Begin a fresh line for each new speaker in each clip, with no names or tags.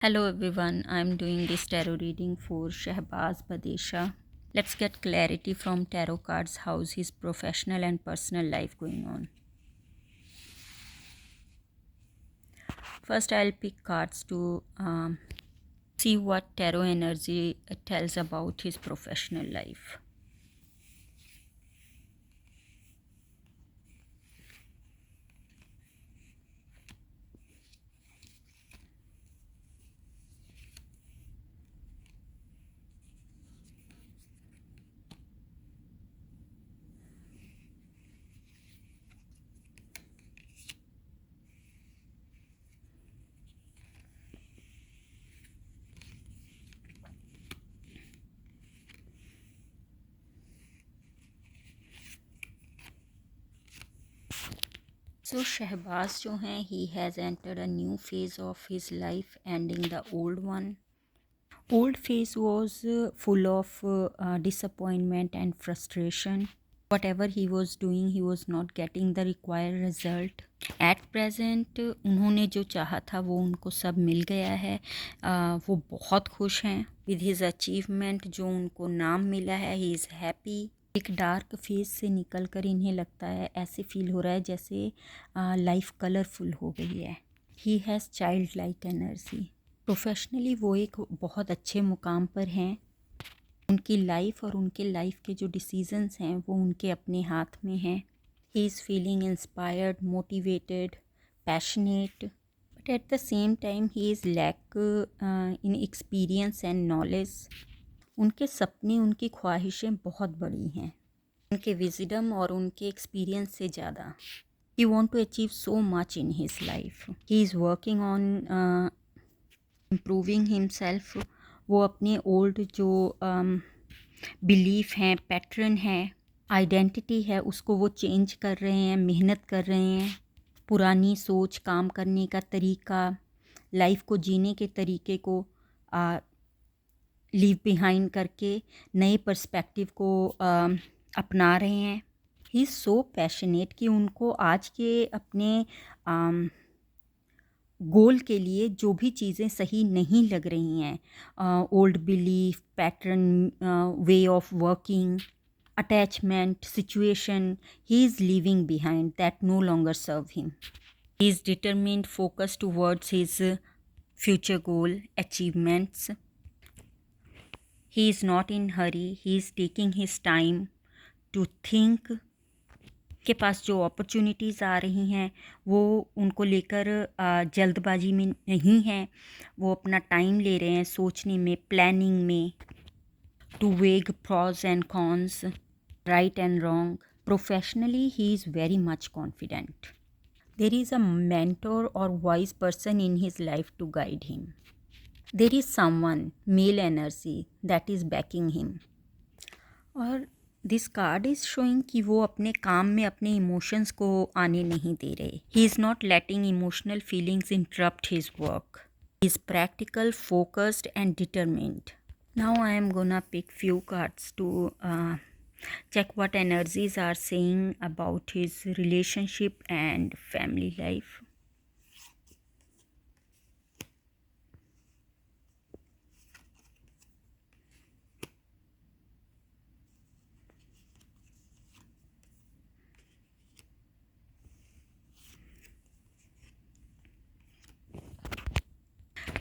Hello everyone, I'm doing this tarot reading for Shehbaz Badesha. Let's get clarity from tarot cards. How's his professional and personal life going on? First, I'll pick cards to see what tarot energy tells about his professional life. So Shehbaz जो हैं, he has entered a new phase of his life, ending the old one. Old phase was full of disappointment and frustration. Whatever he was doing, he was not getting the required result. At present उन्होंने जो चाहा था वो उनको सब मिल गया है. वो बहुत खुश हैं with his achievement. जो उनको नाम मिला है, he is happy. एक डार्क फेज से निकल कर इन्हें लगता है, ऐसे फील हो रहा है जैसे लाइफ कलरफुल हो गई है. He has child like energy. Professionally वो एक बहुत अच्छे मुकाम पर हैं. उनकी लाइफ और उनके लाइफ के जो डिसीजंस हैं वो उनके अपने हाथ में हैं. He is feeling inspired, motivated, passionate, but at the same time he is lack in experience and knowledge. उनके सपने, उनकी ख्वाहिशें बहुत बड़ी हैं उनके विजडम और उनके एक्सपीरियंस से ज़्यादा. He want to achieve so much in his life. He is working on improving himself. वो अपने ओल्ड जो बिलीफ हैं, पैटर्न है, आइडेंटिटी है, उसको वो चेंज कर रहे हैं, मेहनत कर रहे हैं. पुरानी सोच, काम करने का तरीका, लाइफ को जीने के तरीके को लीव बिहाइंड करके नए पर्सपेक्टिव को अपना रहे हैं. ही इज़ सो पैशनेट कि उनको आज के अपने गोल के लिए जो भी चीज़ें सही नहीं लग रही हैं, old belief pattern, way of working, attachment, situation, he is leaving behind that no longer serve him. He is determined, focused towards his future goal, achievements. He is not in hurry. He is taking his time to think. के पास जो opportunities आ रही हैं वो उनको लेकर जल्दबाजी में नहीं हैं. वो अपना टाइम ले रहे हैं सोचने में, प्लानिंग में. टू वेग pros and cons, right and wrong. Professionally, he is very much confident. There is a mentor or wise person in his life to guide him. There is someone, male energy, that is backing him. और this card is showing कि वो अपने काम में अपने emotions को आने नहीं दे रहे. He is not letting emotional feelings interrupt his work. He is practical, focused and determined. Now I am gonna pick few cards to check what energies are saying about his relationship and family life.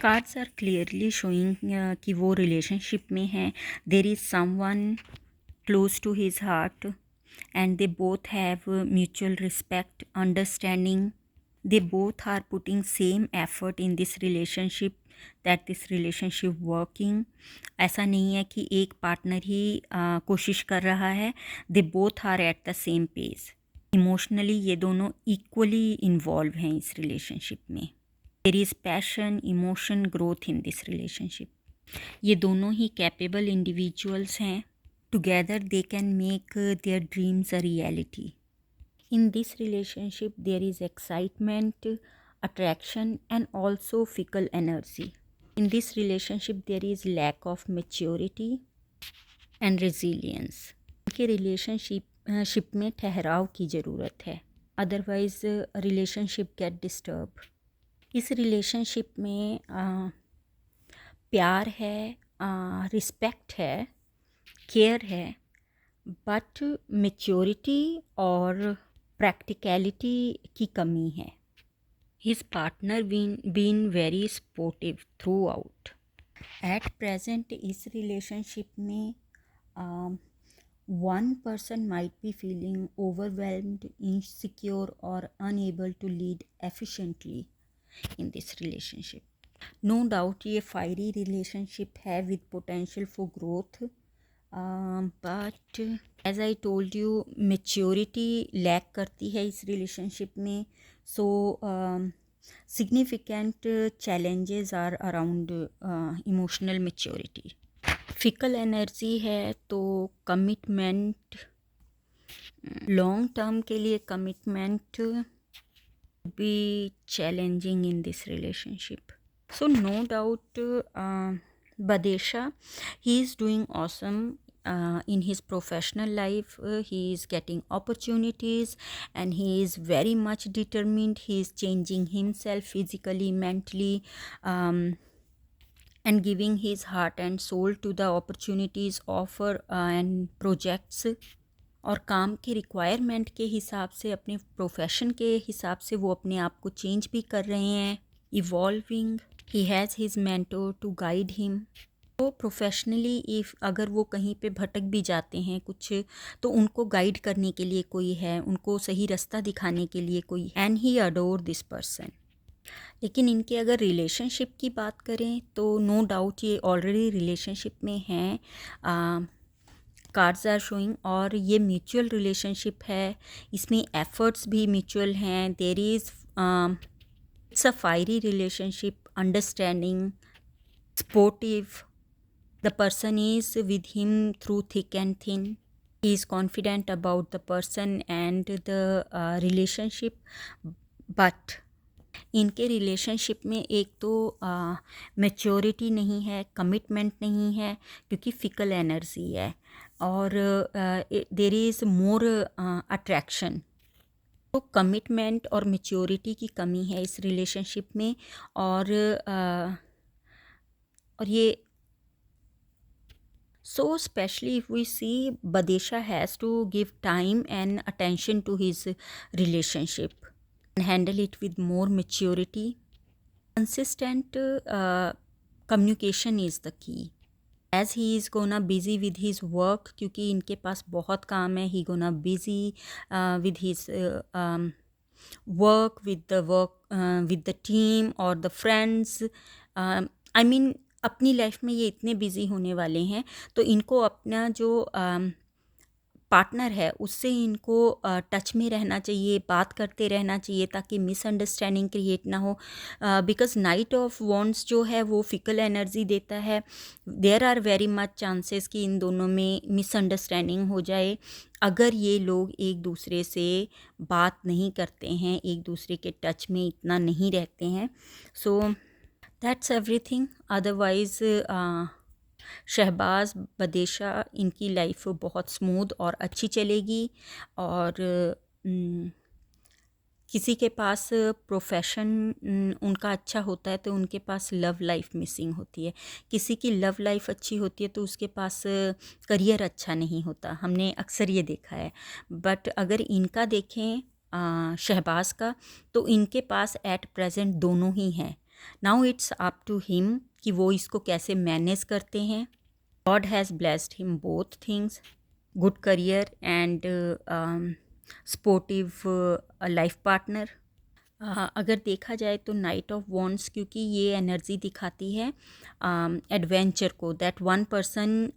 Cards are clearly showing कि वो relationship में हैं. There is someone close to his heart and they both have mutual respect, understanding. They both are putting same effort in this relationship, that this relationship working. ऐसा नहीं है कि एक partner ही कोशिश कर रहा है. They both are at the same pace. Emotionally ये दोनों इक्वली इन्वॉल्व हैं इस रिलेशनशिप में. There is passion, emotion, growth in this relationship. ये दोनों ही कैपेबल इंडिविजुअल्स हैं. Together they can make their dreams a reality. In this relationship, there is excitement, attraction, and also fickle energy. In this relationship, there is lack of maturity and resilience. इनके relationship में ठहराव की ज़रूरत है, otherwise relationship get disturb. इस relationship में प्यार है, रिस्पेक्ट है, केयर है, बट मैच्योरिटी और प्रैक्टिकलिटी की कमी है. His partner been very supportive throughout. At present इस relationship में one person might be feeling overwhelmed, insecure or unable to lead efficiently in this relationship. No doubt ये fiery relationship है with potential for growth, but as I told you maturity lack करती है इस relationship में. So significant challenges are around emotional maturity. Fickle energy है तो commitment, long term के लिए commitment be challenging in this relationship. So no doubt Badesha, he is doing awesome in his professional life. He is getting opportunities and he is very much determined. He is changing himself physically, mentally, and giving his heart and soul to the opportunities offer and projects. और काम के requirement के हिसाब से, अपने profession के हिसाब से वो अपने आप को चेंज भी कर रहे हैं, evolving. He has his mentor to guide him. तो प्रोफेशनली इफ़ अगर वो कहीं पे भटक भी जाते हैं कुछ, तो उनको गाइड करने के लिए कोई है, उनको सही रास्ता दिखाने के लिए कोई, and he adore this person. लेकिन इनके अगर रिलेशनशिप की बात करें तो नो डाउट ये ऑलरेडी रिलेशनशिप में हैं. कार्ड्स आर शोइंग, और ये म्यूचुअल रिलेशनशिप है, इसमें एफर्ट्स भी म्यूचुअल हैं. There is it's a fiery relationship, understanding, supportive. The person is with him through thick and thin. He is confident about the person and the relationship. But इनके relationship में एक तो maturity नहीं है, commitment नहीं है, क्योंकि फिकल एनर्जी है, और देयर इज़ मोर अट्रैक्शन. तो कमिटमेंट और मैच्योरिटी की कमी है इस रिलेशनशिप में. और ये so especially if we see Badesha has to give time and attention to his relationship and handle it with more maturity. Consistent communication is the key. As he is gonna busy with his work, क्योंकि इनके पास बहुत काम है, he gonna busy with his work, with the team or the friends. I mean अपनी life में ये इतने busy होने वाले हैं, तो इनको अपना जो पार्टनर है उससे इनको टच में रहना चाहिए, बात करते रहना चाहिए, ताकि मिसअंडरस्टैंडिंग क्रिएट ना हो. बिकॉज नाइट ऑफ वॉन्ड्स जो है वो फिकल एनर्जी देता है. There are very much chances कि इन दोनों में मिसअंडरस्टैंडिंग हो जाए अगर ये लोग एक दूसरे से बात नहीं करते हैं, एक दूसरे के टच में इतना नहीं रहते हैं. So that's everything. Otherwise Shahbaz, Badesha, इनकी लाइफ बहुत स्मूथ और अच्छी चलेगी. और किसी के पास प्रोफेशन उनका अच्छा होता है तो उनके पास लव लाइफ मिसिंग होती है. किसी की लव लाइफ अच्छी होती है तो उसके पास करियर अच्छा नहीं होता. हमने अक्सर ये देखा है. बट अगर इनका देखें शहबाज का, तो इनके पास एट प्रेजेंट दोनों ही हैं. Now it's up to him कि वो इसको कैसे मैनेज करते हैं. God has blessed him both things, good career and supportive life partner. अगर देखा जाए तो नाइट ऑफ वॉन्ड्स, क्योंकि ये एनर्जी दिखाती है एडवेंचर को, दैट वन पर्सन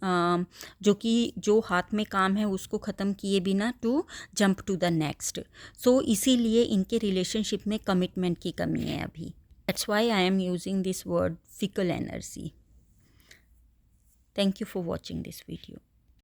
जो हाथ में काम है उसको ख़त्म किए बिना to jump to the next. So इसीलिए इनके रिलेशनशिप में कमिटमेंट की कमी है अभी. That's why I am using this word fickle energy. Thank you for watching this video.